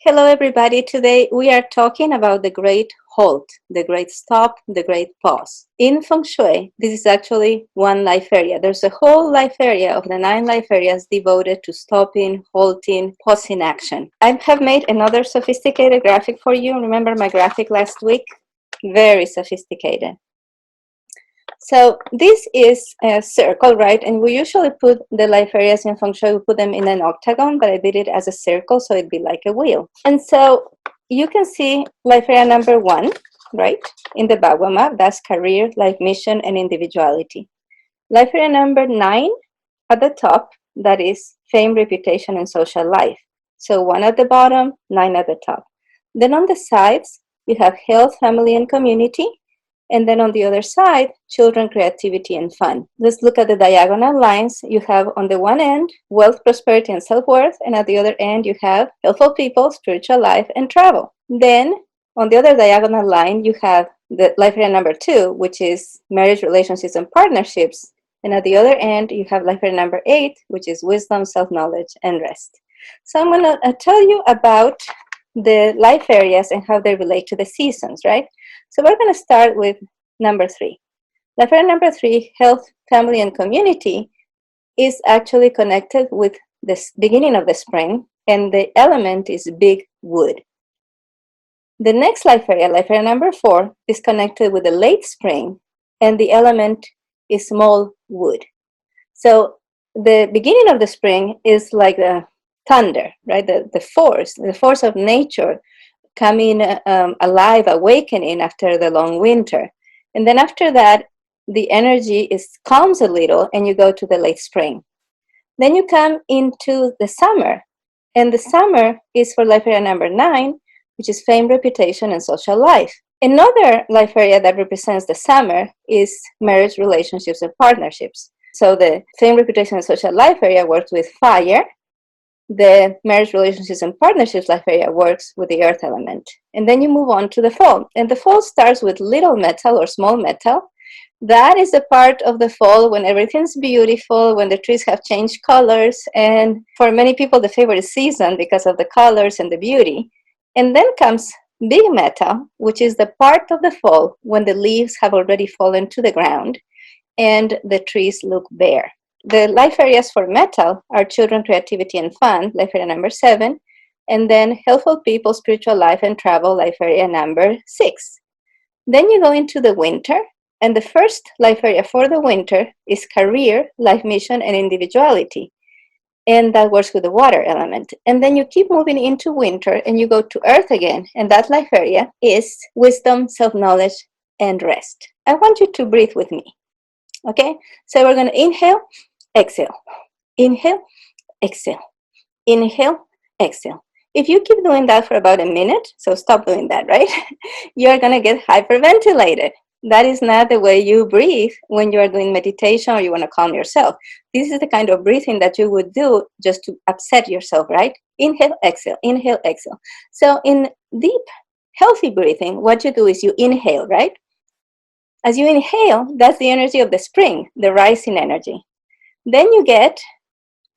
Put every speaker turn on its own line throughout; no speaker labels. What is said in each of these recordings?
Hello, everybody. Today we are talking about the Great Halt, the Great Stop, the Great Pause. In Feng Shui, this is actually one life area. There's a whole life area of the 9 life areas devoted to stopping, halting, pausing action. I have made another sophisticated graphic for you. Remember my graphic last week? Very sophisticated. So this is a circle, right? And we usually put the life areas in Feng Shui, we put them in an octagon, but I did it as a circle, so it'd be like a wheel. And so you can see life area number 1, right? In the Bagua map, that's career, life mission, and individuality. Life area number 9 at the top, that is fame, reputation, and social life. So 1 at the bottom, 9 at the top. Then on the sides, you have health, family, and community. And then on the other side, children, creativity, and fun. Let's look at the diagonal lines. You have on the one end, wealth, prosperity, and self-worth. And at the other end, you have helpful people, spiritual life, and travel. Then on the other diagonal line, you have the life area number 2, which is marriage, relationships, and partnerships. And at the other end, you have life area number 8, which is wisdom, self-knowledge, and rest. So I'm going to tell you about the life areas and how they relate to the seasons, right? So we're going to start with number 3. Life area number 3, health, family, and community, is actually connected with the beginning of the spring, and the element is big wood. The next life area number 4, is connected with the late spring, and the element is small wood. So the beginning of the spring is like the thunder, right? The force of nature coming alive, awakening after the long winter. And then after that, the energy calms a little, and you go to the late spring. Then you come into the summer, and the summer is for life area number 9, which is fame, reputation, and social life. Another life area that represents the summer is marriage, relationships, and partnerships. So the fame, reputation, and social life area works with fire. The marriage, relationships, and partnerships life area works with the earth element. And then you move on to the fall. And the fall starts with little metal or small metal. That is the part of the fall when everything's beautiful, when the trees have changed colors, and for many people the favorite season because of the colors and the beauty. And then comes big metal, which is the part of the fall when the leaves have already fallen to the ground and the trees look bare. The life areas for metal are children, creativity, and fun, life area number 7, and then helpful people, spiritual life, and travel, life area number 6. Then you go into the winter, and the first life area for the winter is career, life mission, and individuality. And that works with the water element. And then you keep moving into winter, and you go to earth again, and that life area is wisdom, self-knowledge, and rest. I want you to breathe with me. Okay? So we're going to inhale, exhale, inhale, exhale, inhale, exhale. If you keep doing that for about a minute, so stop doing that, right? You're going to get hyperventilated. That is not the way you breathe when you are doing meditation or you want to calm yourself. This is the kind of breathing that you would do just to upset yourself, right? Inhale, exhale, inhale, exhale. So in deep, healthy breathing, what you do is you inhale, right? As you inhale, that's the energy of the spring, the rising energy. Then you get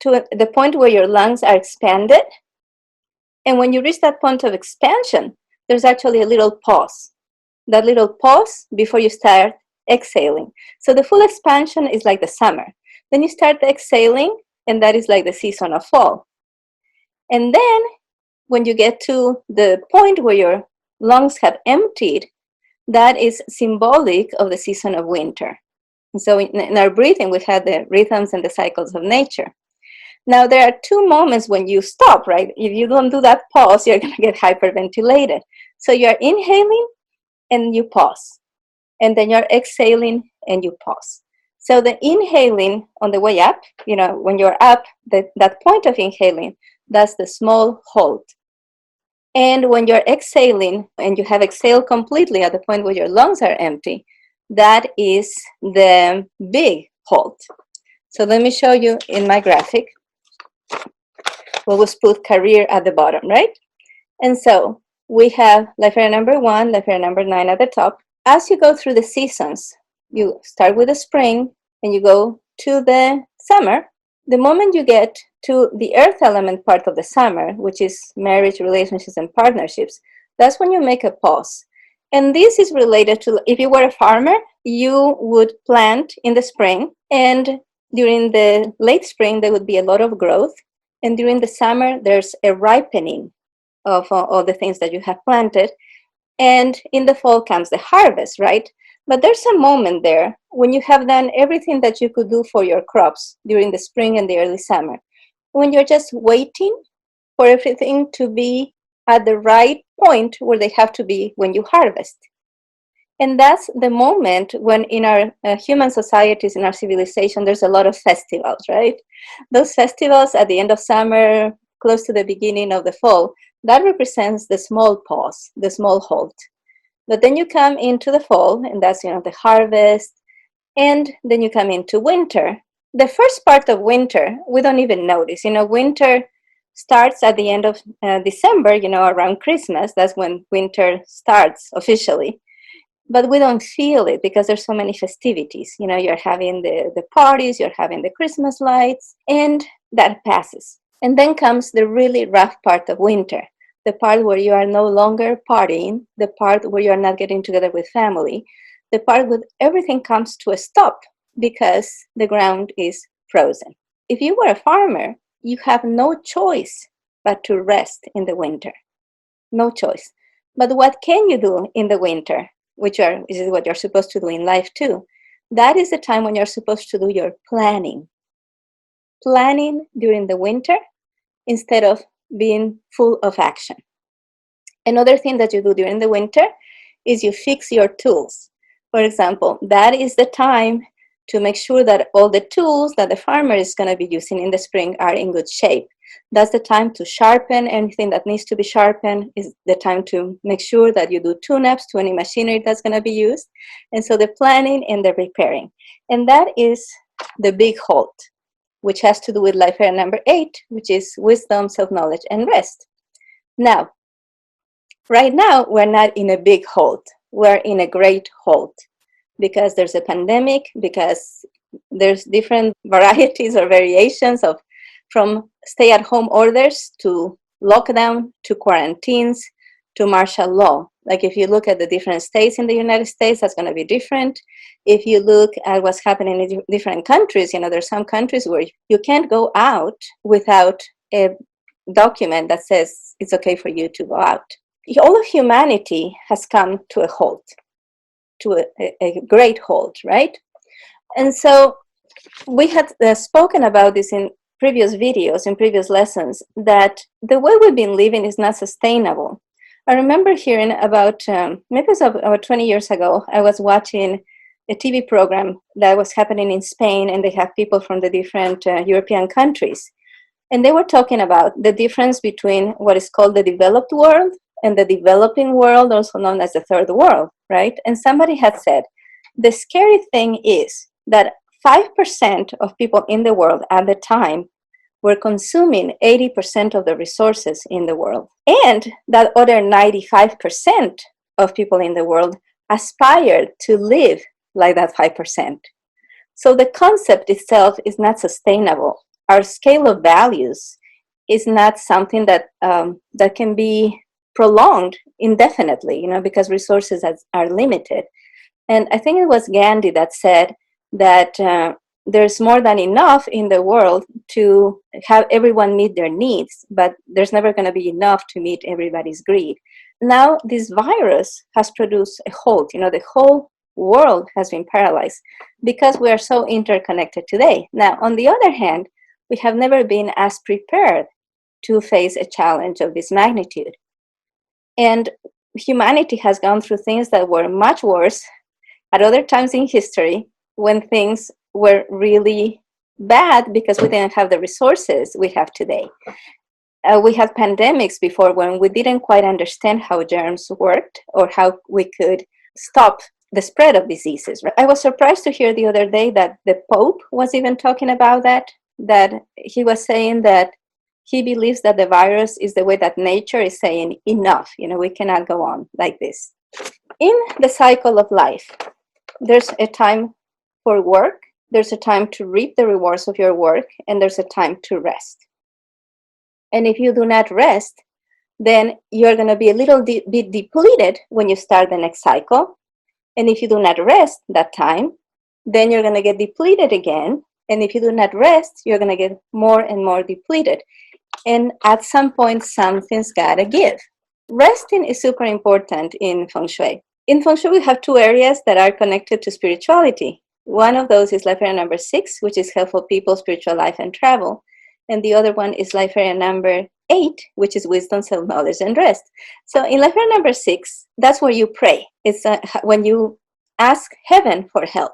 to the point where your lungs are expanded. And when you reach that point of expansion, there's actually a little pause. That little pause before you start exhaling. So the full expansion is like the summer. Then you start exhaling, and that is like the season of fall. And then when you get to the point where your lungs have emptied, that is symbolic of the season of winter. So in our breathing, we have the rhythms and the cycles of nature. Now, there are 2 moments when you stop, right? If you don't do that pause, you're going to get hyperventilated. So you're inhaling and you pause. And then you're exhaling and you pause. So the inhaling on the way up, when you're up, that point of inhaling, that's the small halt. And when you're exhaling and you have exhaled completely at the point where your lungs are empty, that is the big halt. So let me show you in my graphic. We'll just put career at the bottom, right? And so we have life area number 1, life area number 9 at the top. As you go through the seasons, you start with the spring and you go to the summer. The moment you get to the earth element part of the summer, which is marriage, relationships, and partnerships, that's when you make a pause. And this is related to, if you were a farmer, you would plant in the spring, and during the late spring, there would be a lot of growth. And during the summer, there's a ripening of all the things that you have planted. And in the fall comes the harvest, right? But there's a moment there when you have done everything that you could do for your crops during the spring and the early summer, when you're just waiting for everything to be at the right point where they have to be when you harvest. And that's the moment when in our human societies, in our civilization, there's a lot of festivals, right? Those festivals at the end of summer, close to the beginning of the fall, that represents the small pause, the small halt. But then you come into the fall, and that's, the harvest, and then you come into winter. The first part of winter, we don't even notice. Winter starts at the end of December, around Christmas. That's when winter starts officially. But we don't feel it because there's so many festivities. You're having the parties, you're having the Christmas lights, and that passes. And then comes the really rough part of winter, the part where you are no longer partying, the part where you are not getting together with family, the part where everything comes to a stop because the ground is frozen. If you were a farmer, you have no choice but to rest in the winter. No choice. But what can you do in the winter? Which is what you're supposed to do in life too. That is the time when you're supposed to do your planning. Planning during the winter instead of being full of action. Another thing that you do during the winter is you fix your tools. For example, that is the time to make sure that all the tools that the farmer is going to be using in the spring are in good shape. That's the time to sharpen anything that needs to be sharpened. Is the time to make sure that you do tune-ups to any machinery that's going to be used. And so the planning and the repairing. And that is the big halt, which has to do with life area number 8, which is wisdom, self-knowledge, and rest. Now, right now, we're not in a big halt. We're in a great halt because there's a pandemic, because there's different varieties or variations of from stay-at-home orders to lockdown to quarantines to martial law. Like if you look at the different states in the United States, that's going to be different. If you look at what's happening in different countries, there's some countries where you can't go out without a document that says it's okay for you to go out. All of humanity has come to a halt, to a great halt, right? And so we had spoken about this in previous videos, in previous lessons, that the way we've been living is not sustainable. I remember hearing about, maybe it was about 20 years ago, I was watching a TV program that was happening in Spain, and they have people from the different European countries. And they were talking about the difference between what is called the developed world and the developing world, also known as the third world, right? And somebody had said, the scary thing is that 5% of people in the world at the time were consuming 80% of the resources in the world. And that other 95% of people in the world aspired to live like that 5%. So the concept itself is not sustainable. Our scale of values is not something that that can be prolonged indefinitely, because resources are limited. And I think it was Gandhi that said that there's more than enough in the world to have everyone meet their needs, but there's never going to be enough to meet everybody's greed. Now, this virus has produced a halt. The whole world has been paralyzed because we are so interconnected today. Now, on the other hand, we have never been as prepared to face a challenge of this magnitude. And humanity has gone through things that were much worse at other times in history when things were really bad because we didn't have the resources we have today. We had pandemics before when we didn't quite understand how germs worked or how we could stop the spread of diseases. I was surprised to hear the other day that the Pope was even talking about that he was saying that he believes that the virus is the way that nature is saying enough, we cannot go on like this. In the cycle of life, there's a time for work there's a time to reap the rewards of your work, and there's a time to rest. And if you do not rest, then you're going to be a little bit depleted when you start the next cycle. And if you do not rest that time, then you're going to get depleted again. And if you do not rest, you're going to get more and more depleted. And at some point, something's got to give. Resting is super important in Feng Shui. In Feng Shui, we have two areas that are connected to spirituality. One of those is life area number 6, which is helpful people, spiritual life, and travel. And the other one is life area number 8, which is wisdom, self-knowledge, and rest. So in life area number 6, that's where you pray. It's when you ask heaven for help.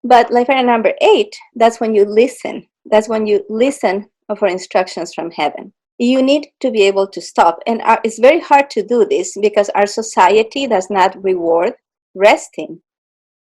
But life area number 8, that's when you listen. That's when you listen for instructions from heaven. You need to be able to stop. And it's very hard to do this because our society does not reward resting.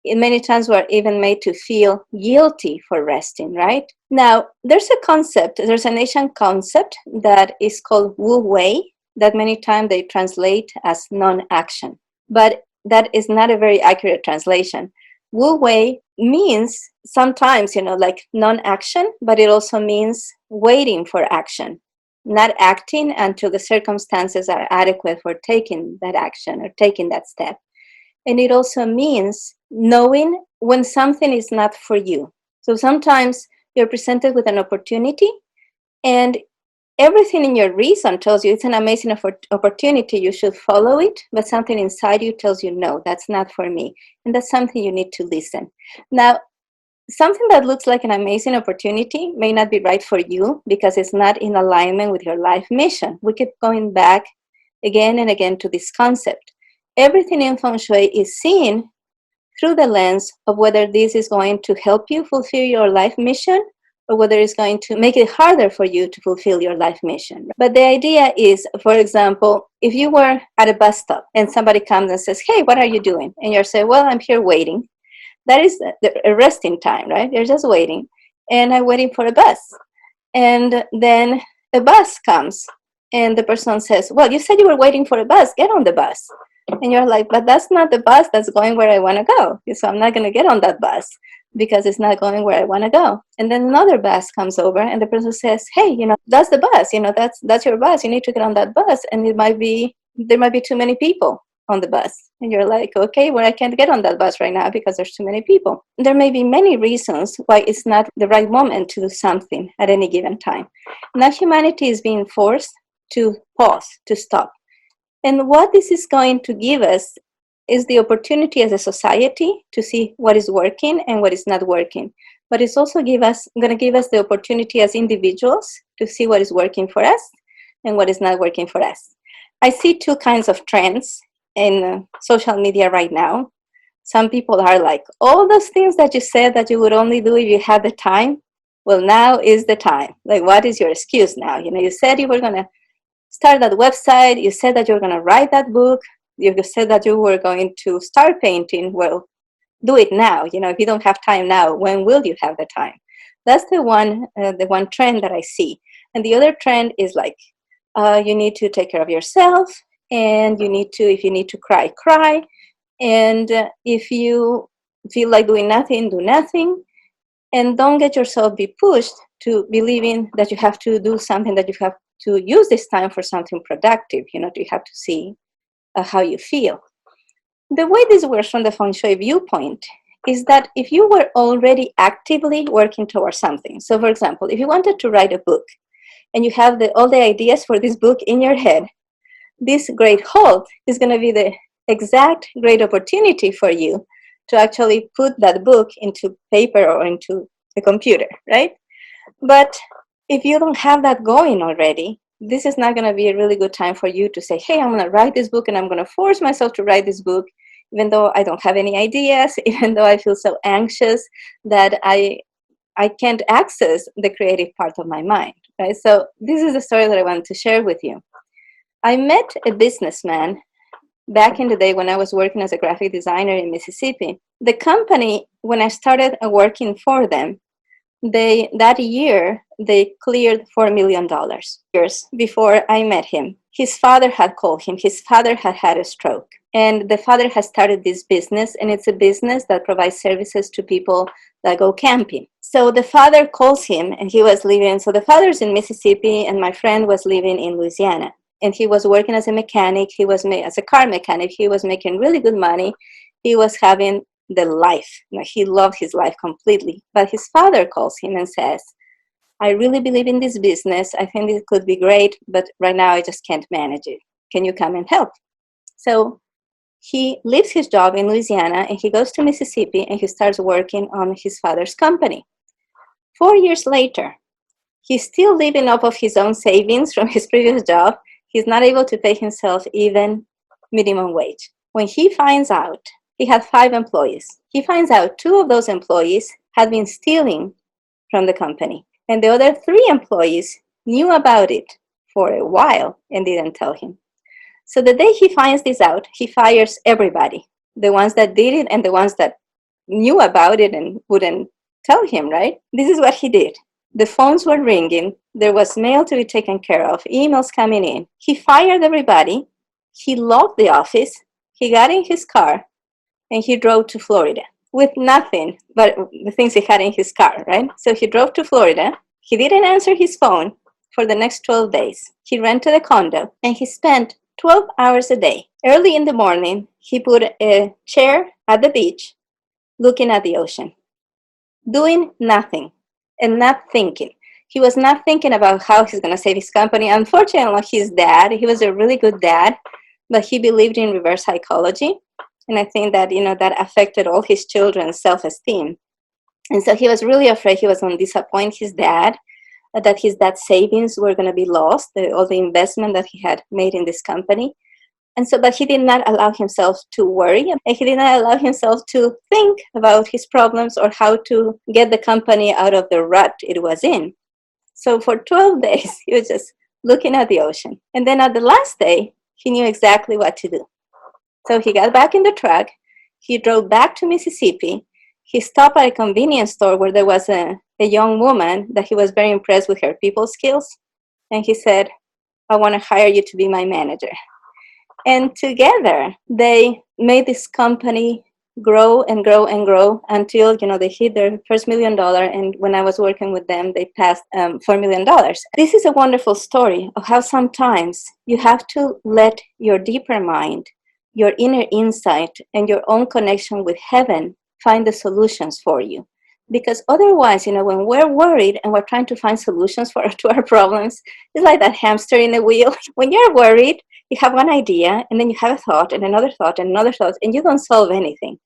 And many times we're even made to feel guilty for resting, right? Now, there's an Asian concept that is called Wu Wei, that many times they translate as non-action. But that is not a very accurate translation. Wu Wei means sometimes, like non-action, but it also means waiting for action, not acting until the circumstances are adequate for taking that action or taking that step. And it also means knowing when something is not for you. So sometimes you're presented with an opportunity and everything in your reason tells you it's an amazing opportunity, you should follow it, but something inside you tells you, no, that's not for me. And that's something you need to listen. Now, something that looks like an amazing opportunity may not be right for you because it's not in alignment with your life mission. We keep going back again and again to this concept. Everything in Feng Shui is seen through the lens of whether this is going to help you fulfill your life mission or whether it's going to make it harder for you to fulfill your life mission. But the idea is, for example, if you were at a bus stop and somebody comes and says, hey, what are you doing? And you're saying, well, I'm here waiting. That is a resting time, right? You're just waiting. And I'm waiting for a bus. And then a bus comes and the person says, well, you said you were waiting for a bus. Get on the bus. And you're like, but that's not the bus that's going where I want to go. So I'm not going to get on that bus because it's not going where I want to go. And then another bus comes over and the person says, hey, that's the bus. That's your bus. You need to get on that bus. And there might be too many people on the bus. And you're like, okay, well, I can't get on that bus right now because there's too many people. There may be many reasons why it's not the right moment to do something at any given time. Now humanity is being forced to pause, to stop. And what this is going to give us is the opportunity as a society to see what is working and what is not working. But it's also going to give us the opportunity as individuals to see what is working for us and what is not working for us. I see two kinds of trends in social media right now. Some people are like, all those things that you said that you would only do if you had the time, well, now is the time. Like, what is your excuse now? You said you were going to start that website, you said that you were going to write that book, you said that you were going to start painting. Well, do it now. If you don't have time now, when will you have the time? That's the one trend that I see. And the other trend is like, you need to take care of yourself, and if you need to cry, cry. And if you feel like doing nothing, do nothing. And don't get yourself be pushed to believing that you have to do something, that you have to use this time for something productive. You have to see how you feel. The way this works from the Feng Shui viewpoint is that if you were already actively working towards something, so for example, if you wanted to write a book and you have all the ideas for this book in your head, this Great Halt is going to be the exact great opportunity for you to actually put that book into paper or into the computer, right? But if you don't have that going already, this is not going to be a really good time for you to say, hey, I'm going to write this book and I'm going to force myself to write this book, even though I don't have any ideas, even though I feel so anxious that I can't access the creative part of my mind, right? So this is the story that I wanted to share with you. I met a businessman back in the day when I was working as a graphic designer in Mississippi. The company, when I started working for them, that year they cleared $4 million. Years before I met him. his father had called him. His father had had a stroke. And the father has started this business, and it's a business that provides services to people that go camping. So the father calls him, and he was living, so the father's in Mississippi, and my friend was living in Louisiana. And he was working as a mechanic. He was as a car mechanic. He was making really good money. He was having the life. He loved his life completely. But his father calls him and says, I really believe in this business. I think it could be great, but right now I just can't manage it. Can you come and help? So he leaves his job in Louisiana and he goes to Mississippi and he starts working on his father's company. 4 years later, he's still living off of his own savings from his previous job. He's not able to pay himself even minimum wage. When he finds out, he had 5 employees. He finds out 2 of those employees had been stealing from the company. And the other 3 employees knew about it for a while and didn't tell him. So the day he finds this out, he fires everybody. The ones that did it and the ones that knew about it and wouldn't tell him, right? This is what he did. The phones were ringing. There was mail to be taken care of, emails coming in. He fired everybody. He locked the office. He got in his car and he drove to Florida with nothing but the things he had in his car, right? So he drove to Florida. He didn't answer his phone for the next 12 days. He rented a condo and he spent 12 hours a day. Early in the morning, he put a chair at the beach looking at the ocean, doing nothing and not thinking. He was not thinking about how he's going to save his company. Unfortunately, his dad, he was a really good dad, but he believed in reverse psychology. And I think that, that affected all his children's self-esteem. And so he was really afraid he was going to disappoint his dad, that his dad's savings were going to be lost, all the investment that he had made in this company. And so, but he did not allow himself to worry, and he did not allow himself to think about his problems or how to get the company out of the rut it was in. So for 12 days, he was just looking at the ocean. And then at the last day, he knew exactly what to do. So he got back in the truck, he drove back to Mississippi, he stopped at a convenience store where there was a young woman that he was very impressed with her people skills. And he said, I want to hire you to be my manager. And together, they made this company grow and grow and grow until, they hit their first $1 million. And when I was working with them, they passed $4 million. This is a wonderful story of how sometimes you have to let your deeper mind, your inner insight, and your own connection with heaven find the solutions for you. Because otherwise, when we're worried and we're trying to find solutions to our problems, it's like that hamster in a wheel. When you're worried, you have one idea, and then you have a thought, and another thought, and another thought, and you don't solve anything.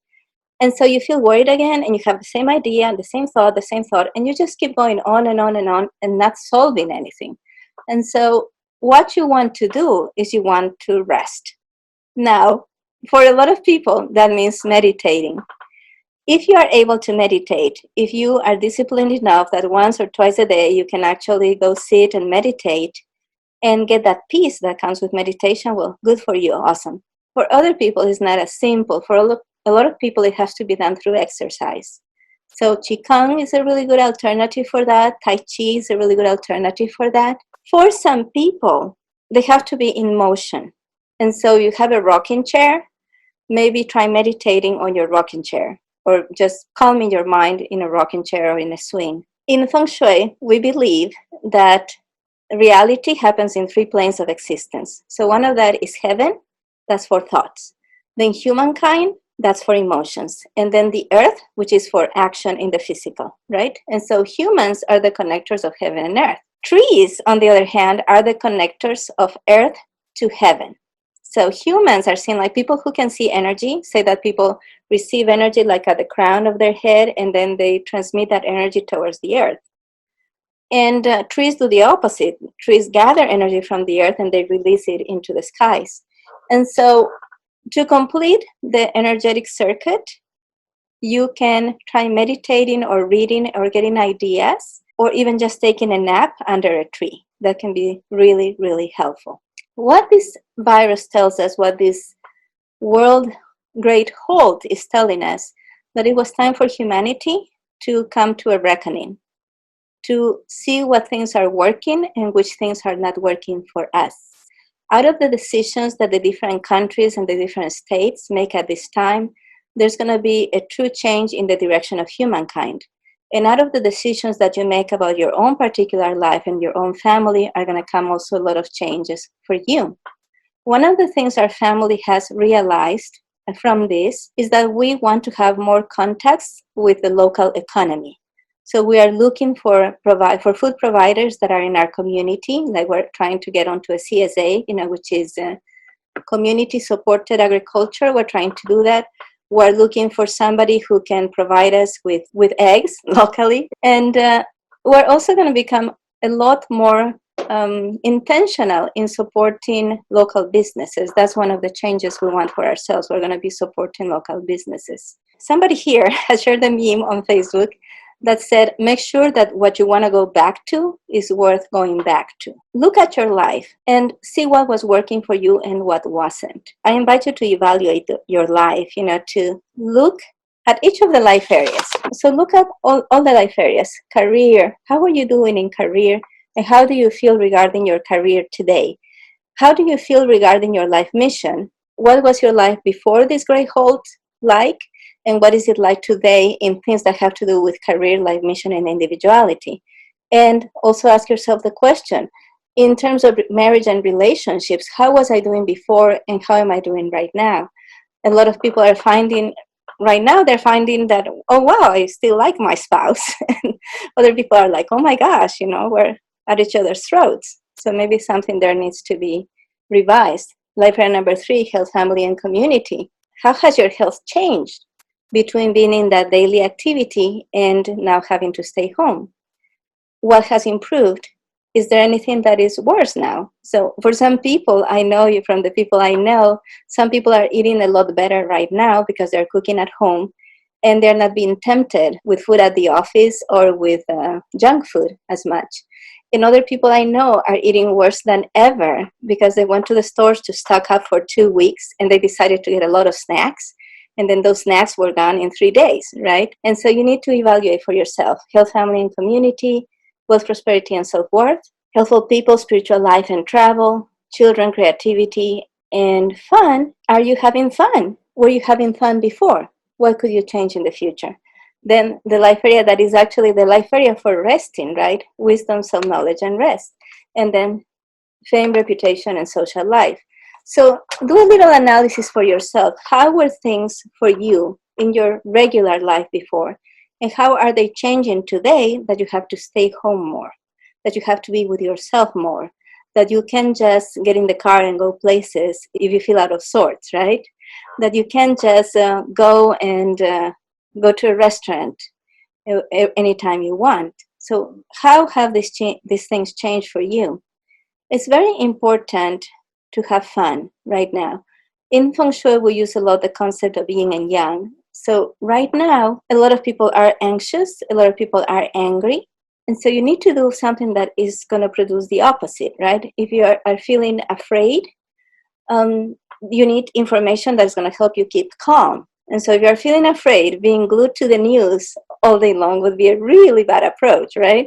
And so you feel worried again, and you have the same idea, the same thought, and you just keep going on and on and on, and not solving anything. And so what you want to do is you want to rest. Now, for a lot of people, that means meditating. If you are able to meditate, if you are disciplined enough that once or twice a day you can actually go sit and meditate and get that peace that comes with meditation, well, good for you, awesome. For other people, it's not as simple. For a lot of people, it has to be done through exercise. So Qigong is a really good alternative for that. Tai Chi is a really good alternative for that. For some people, they have to be in motion. And so you have a rocking chair, maybe try meditating on your rocking chair, or just calming your mind in a rocking chair or in a swing. In Feng Shui, we believe that reality happens in 3 planes of existence. So one of that is heaven, that's for thoughts. Then humankind, that's for emotions. And then the earth, which is for action in the physical, right? And so humans are the connectors of heaven and earth. Trees, on the other hand, are the connectors of earth to heaven. So humans are seen like people who can see energy, say that people receive energy like at the crown of their head, and then they transmit that energy towards the earth. And trees do the opposite. Trees gather energy from the earth and they release it into the skies. And so to complete the energetic circuit, you can try meditating or reading or getting ideas, or even just taking a nap under a tree. That can be really, really helpful. What this virus tells us, what this world Great Halt is telling us, that it was time for humanity to come to a reckoning, to see what things are working and which things are not working for us. out of the decisions that the different countries and the different states make at this time, there's going to be a true change in the direction of humankind. And out of the decisions that you make about your own particular life and your own family are going to come also a lot of changes for you. One of the things our family has realized from this is that we want to have more contacts with the local economy. So we are looking for food providers that are in our community, like we're trying to get onto a CSA, which is community supported agriculture. We're trying to do that. We're looking for somebody who can provide us with eggs locally. And we're also going to become a lot more intentional in supporting local businesses. That's one of the changes we want for ourselves. We're going to be supporting local businesses. Somebody here has shared a meme on Facebook that said, make sure that what you want to go back to is worth going back to. Look at your life and see what was working for you and what wasn't. I invite you to evaluate your life, to look at each of the life areas. So look at all the life areas. Career, how are you doing in career? And how do you feel regarding your career today? How do you feel regarding your life mission? What was your life before this Great Halt like? And what is it like today in things that have to do with career, life mission, and individuality? And also ask yourself the question, in terms of marriage and relationships, how was I doing before and how am I doing right now? A lot of people are finding, right now, they're finding that, oh, wow, I still like my spouse. And other people are like, oh my gosh, we're at each other's throats. So maybe something there needs to be revised. Life area number 3, health, family, and community. How has your health changed between being in that daily activity and now having to stay home? What has improved? Is there anything that is worse now? So for some people, I know you from the people I know, some people are eating a lot better right now because they're cooking at home and they're not being tempted with food at the office or with junk food as much. And other people I know are eating worse than ever because they went to the stores to stock up for 2 weeks and they decided to get a lot of snacks. And then those snacks were gone in 3 days, right? And so you need to evaluate for yourself. Health, family, and community, wealth, prosperity, and self-worth, healthful people, spiritual life and travel, children, creativity, and fun. Are you having fun? Were you having fun before? What could you change in the future? Then the life area that is actually the life area for resting, right? Wisdom, self-knowledge, and rest. And then fame, reputation, and social life. So do a little analysis for yourself. How were things for you in your regular life before? And how are they changing today that you have to stay home more? That you have to be with yourself more? That you can just get in the car and go places if you feel out of sorts, right? That you can just go and go to a restaurant anytime you want. So how have these things changed for you? It's very important to have fun right now. In Feng Shui, we use a lot the concept of yin and yang. So right now, a lot of people are anxious, a lot of people are angry. And so you need to do something that is going to produce the opposite, right? If you are feeling afraid, you need information that's going to help you keep calm. And so if you're feeling afraid, being glued to the news all day long would be a really bad approach, right?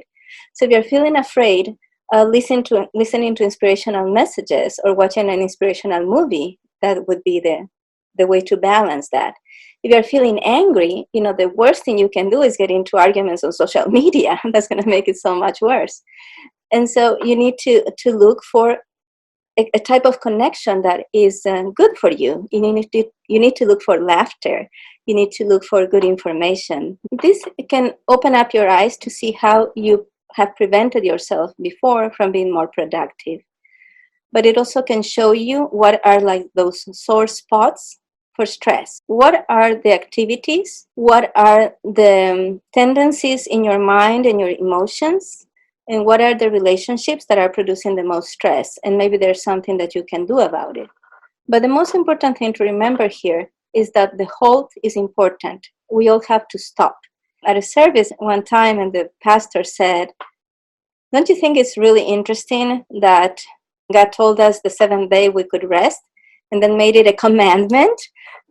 So if you're feeling afraid, listening to inspirational messages or watching an inspirational movie, that would be the way to balance that. If you're feeling angry, the worst thing you can do is get into arguments on social media. That's going to make it so much worse. And so you need to look for a type of connection that is good for you. You need to look for laughter. You need to look for good information. This can open up your eyes to see how you have prevented yourself before from being more productive. But it also can show you what are like those sore spots for stress. What are the activities? What are the tendencies in your mind and your emotions? And what are the relationships that are producing the most stress? And maybe there's something that you can do about it. But the most important thing to remember here is that the halt is important. We all have to stop. At a service one time, and the pastor said, don't you think it's really interesting that God told us the 7th day we could rest and then made it a commandment?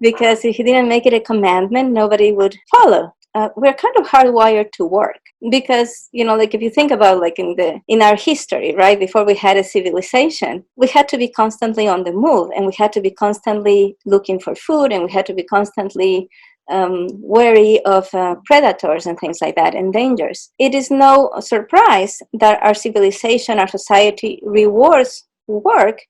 Because if he didn't make it a commandment, nobody would follow. we're kind of hardwired to work because, like if you think about like in our history, right, before we had a civilization, we had to be constantly on the move, and we had to be constantly looking for food, and we had to be constantly wary of predators and things like that, and dangers. It is no surprise that our civilization, our society rewards work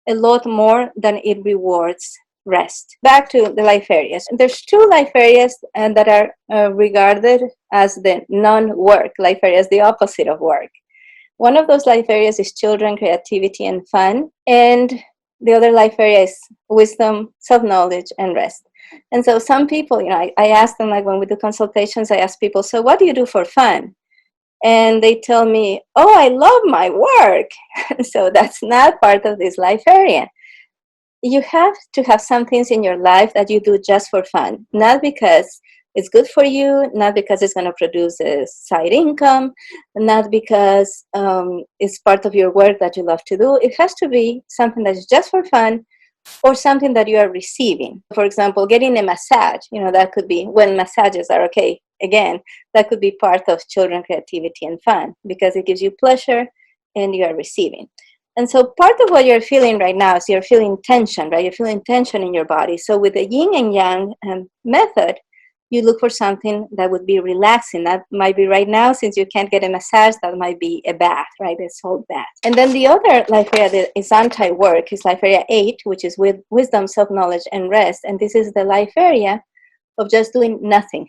a lot more than it rewards rest. Back to the life areas. There's two life areas that are regarded as the non-work life areas, the opposite of work. One of those life areas is children, creativity, and fun. And the other life area is wisdom, self-knowledge, and rest. And so some people, I ask them, like when we do consultations, I ask people, so what do you do for fun? And they tell me, oh, I love my work. So that's not part of this life area. You have to have some things in your life that you do just for fun, not because it's good for you, not because it's going to produce a side income, not because it's part of your work that you love to do. It has to be something that is just for fun, or something that you are receiving. For example, getting a massage, that could be, when massages are okay, again, that could be part of children, creativity, and fun, because it gives you pleasure and you are receiving. And so part of what you're feeling right now is you're feeling tension, right? You're feeling tension in your body. So with the yin and yang method, you look for something that would be relaxing. That might be right now, since you can't get a massage, that might be a bath, right? A salt bath. And then the other life area that is anti-work is life area 8, which is with wisdom, self-knowledge, and rest. And this is the life area of just doing nothing,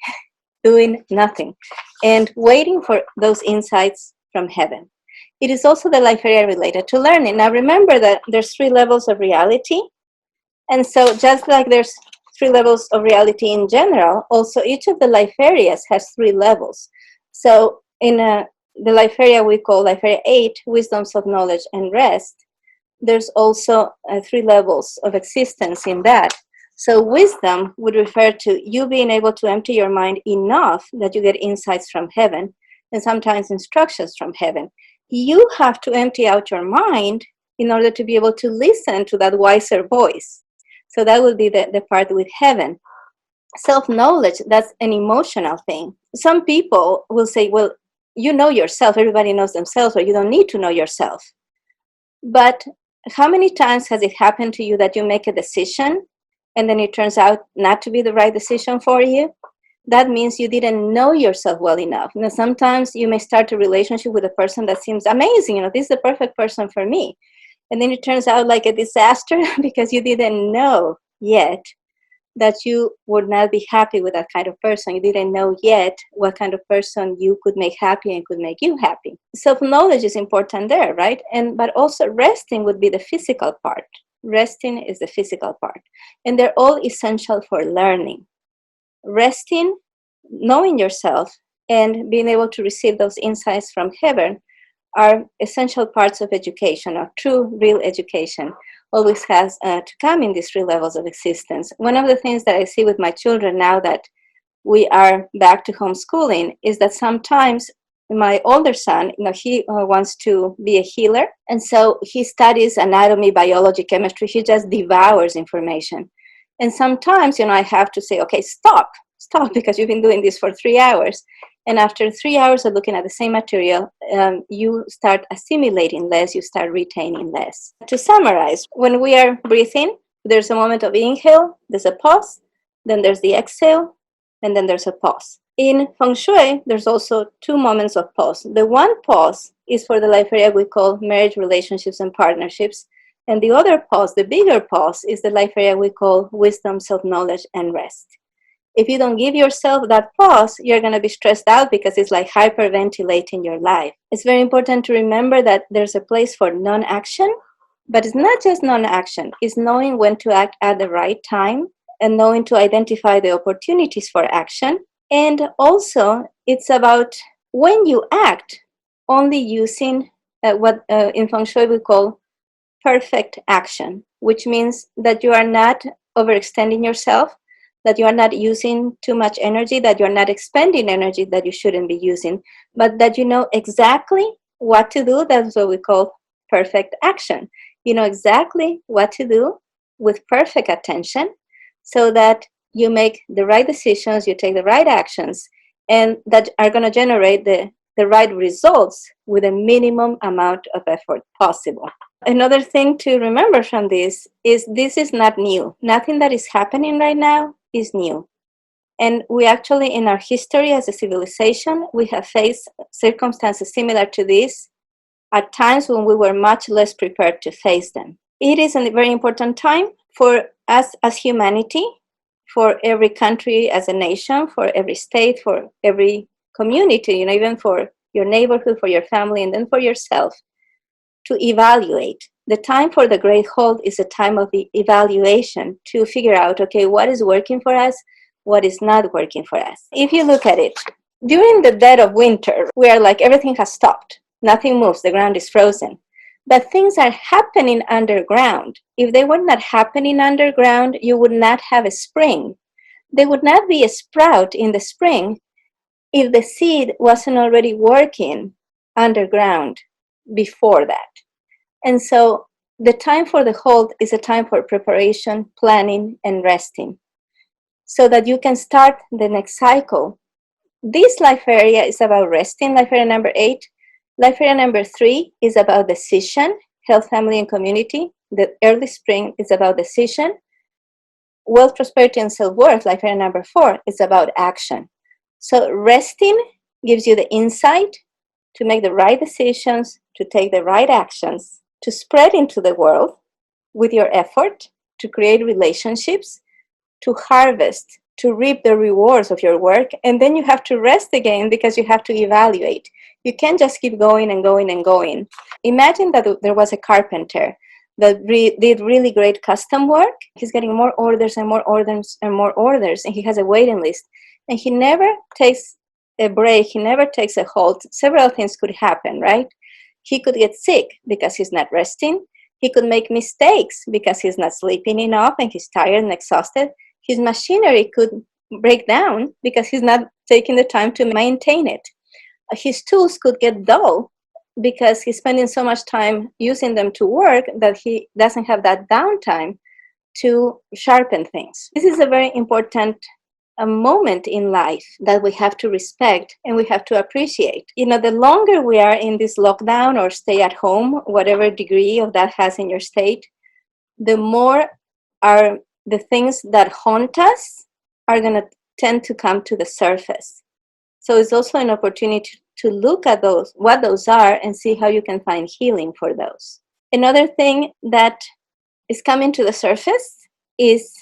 doing nothing, and waiting for those insights from heaven. It is also the life area related to learning. Now remember that there's 3 levels of reality. And so just like there's 3 levels of reality in general, also each of the life areas has 3 levels. So in the life area we call life area 8, wisdom, self-knowledge, and rest, there's also 3 levels of existence in that. So wisdom would refer to you being able to empty your mind enough that you get insights from heaven, and sometimes instructions from heaven. You have to empty out your mind in order to be able to listen to that wiser voice. So that would be the part with heaven. Self-knowledge, that's an emotional thing. Some people will say, well, you know yourself, everybody knows themselves, or you don't need to know yourself. But how many times has it happened to you that you make a decision and then it turns out not to be the right decision for you? That means you didn't know yourself well enough. Sometimes you may start a relationship with a person that seems amazing. This is the perfect person for me. And then it turns out like a disaster because you didn't know yet that you would not be happy with that kind of person. You didn't know yet what kind of person you could make happy and could make you happy. Self-knowledge is important there, right? But also resting would be the physical part. Resting is the physical part. And they're all essential for learning. Resting, knowing yourself, and being able to receive those insights from heaven are essential parts of education, or true, real education. Always has to come in these 3 levels of existence. One of the things that I see with my children now that we are back to homeschooling is that sometimes my older son, he wants to be a healer. And so he studies anatomy, biology, chemistry. He just devours information. And sometimes, I have to say, okay, stop, because you've been doing this for 3 hours. And after 3 hours of looking at the same material, you start assimilating less, you start retaining less. To summarize, when we are breathing, there's a moment of inhale, there's a pause, then there's the exhale, and then there's a pause. In Feng Shui, there's also 2 moments of pause. The one pause is for the life area we call marriage, relationships, and partnerships. And the other pause, the bigger pause, is the life area we call wisdom, self-knowledge, and rest. If you don't give yourself that pause, you're going to be stressed out because it's like hyperventilating your life. It's very important to remember that there's a place for non-action, but it's not just non-action. It's knowing when to act at the right time and knowing to identify the opportunities for action. And also, it's about when you act, only using what in Feng Shui we call perfect action, which means that you are not overextending yourself, that you are not using too much energy, that you are not expending energy that you shouldn't be using, but that you know exactly what to do. That's what we call perfect action. You know exactly what to do with perfect attention so that you make the right decisions, you take the right actions, and that are going to generate the right results with a minimum amount of effort possible. Another thing to remember from this is not new. Nothing that is happening right now is new. And we actually, in our history as a civilization, we have faced circumstances similar to this at times when we were much less prepared to face them. It is a very important time for us as humanity, for every country as a nation, for every state, for every community, even for your neighborhood, for your family, and then for yourself, to evaluate. The time for the Great Halt is a time of evaluation to figure out, okay, what is working for us, what is not working for us. If you look at it, during the dead of winter, we are like everything has stopped. Nothing moves, the ground is frozen. But things are happening underground. If they were not happening underground, you would not have a spring. There would not be a sprout in the spring if the seed wasn't already working underground before that. And so the time for the halt is a time for preparation, planning, and resting so that you can start the next cycle. This life area is about resting, life area number 8. Life area number 3 is about decision, health, family, and community. The early spring is about decision. Wealth, prosperity, and self-worth, life area number 4, is about action. So resting gives you the insight to make the right decisions, to take the right actions, to spread into the world with your effort, to create relationships, to harvest, to reap the rewards of your work. And then you have to rest again because you have to evaluate. You can't just keep going and going and going. Imagine that there was a carpenter that did really great custom work. He's getting more orders and more orders and more orders, and he has a waiting list. And he never takes a break, he never takes a halt. Several things could happen, right? He could get sick because he's not resting. He could make mistakes because he's not sleeping enough and he's tired and exhausted. His machinery could break down because he's not taking the time to maintain it. His tools could get dull because he's spending so much time using them to work that he doesn't have that downtime to sharpen things. This is a very important moment in life that we have to respect and we have to appreciate. The longer we are in this lockdown or stay at home, whatever degree of that has in your state, the more the things that haunt us are going to tend to come to the surface. So it's also an opportunity to look at what those are, and see how you can find healing for those. Another thing that is coming to the surface is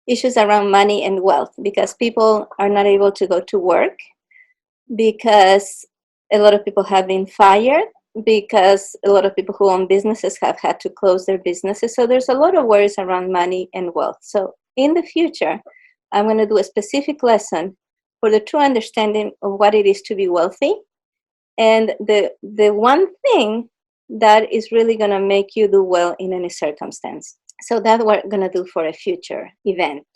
issues around money and wealth, because people are not able to go to work, because a lot of people have been fired, because a lot of people who own businesses have had to close their businesses. So there's a lot of worries around money and wealth. So in the future, I'm going to do a specific lesson for the true understanding of what it is to be wealthy, and the one thing that is really going to make you do well in any circumstance. So that's what we're going to do for a future event.